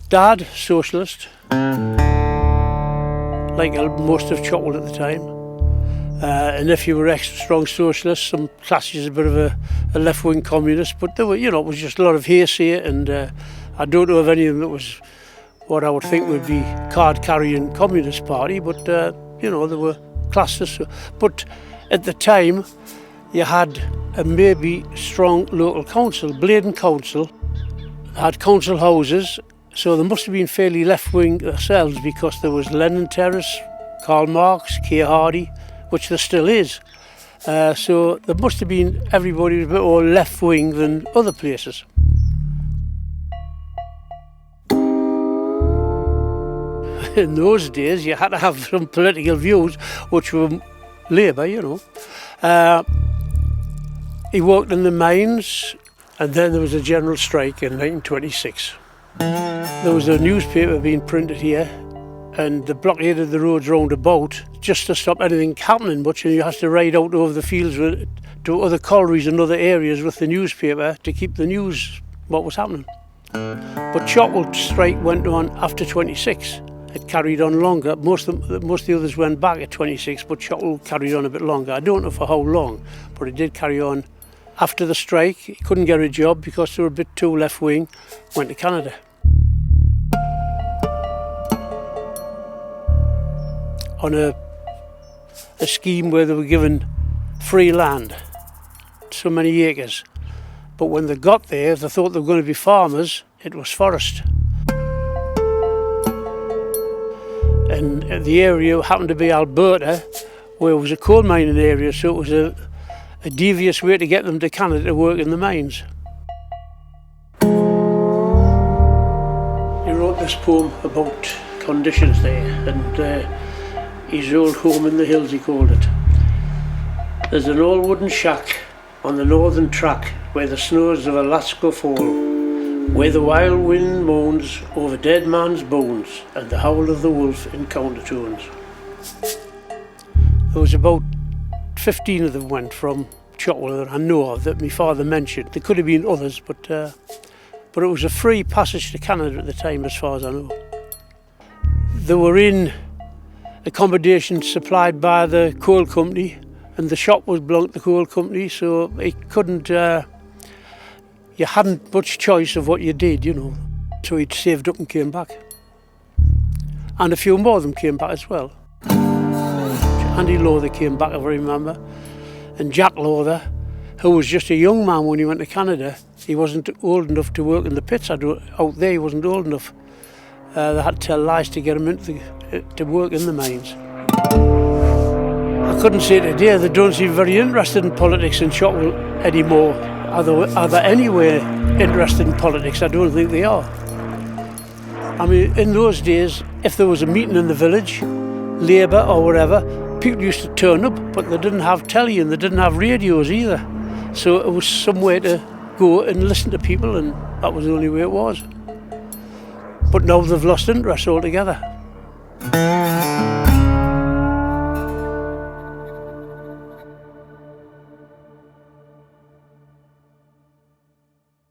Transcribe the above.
Dad, socialist, like most of Chopwell at the time. And if you were extra strong socialist, some classes as a bit of a left-wing communist, but there were, it was just a lot of hearsay, and I don't know of any of them that was what I would think would be card-carrying communist party, but there were classes. But at the time, you had a maybe strong local council. Bladen Council had council houses, so they must have been fairly left-wing themselves, because there was Lennon Terrace, Karl Marx, K. Hardy, which there still is. So there must have been everybody a bit more left-wing than other places. In those days, you had to have some political views, which were Labour, He worked in the mines, and then there was a general strike in 1926. There was a newspaper being printed here, and they blockaded the roads round about just to stop anything happening much, and you had to ride out over the fields to other collieries and other areas with the newspaper to keep the news what was happening. But Chopwell strike went on after 26. It carried on longer. Most of the others went back at 26, but Chopwell carried on a bit longer. I don't know for how long, but it did carry on. After the strike, he couldn't get a job because they were a bit too left-wing, went to Canada. On a scheme where they were given free land, so many acres. But when they got there, they thought they were going to be farmers. It was forest. And the area happened to be Alberta, where it was a coal mining area, so it was a devious way to get them to Canada to work in the mines. He wrote this poem about conditions there, and his old home in the hills, he called it. There's an old wooden shack on the northern track where the snows of Alaska fall, where the wild wind moans over dead man's bones and the howl of the wolf in countertones. There was about 15 of them went from Chopwell that I know of, that my father mentioned. There could have been others, but it was a free passage to Canada at the time, as far as I know. They were in accommodation supplied by the coal company, and the shop was belonged to the coal company, so it couldn't. You hadn't much choice of what you did, So he'd saved up and came back, and a few more of them came back as well. Andy Lowther came back, if I remember, and Jack Lowther, who was just a young man when he went to Canada. He wasn't old enough to work in the pits out there. He wasn't old enough. They had to tell lies to get him to work in the mines. I couldn't say today they don't seem very interested in politics in Chopwell anymore. Are they anywhere interested in politics? I don't think they are. I mean, in those days, if there was a meeting in the village, Labour or whatever, people used to turn up, but they didn't have telly and they didn't have radios either. So it was somewhere to go and listen to people, and that was the only way it was. But now they've lost interest altogether.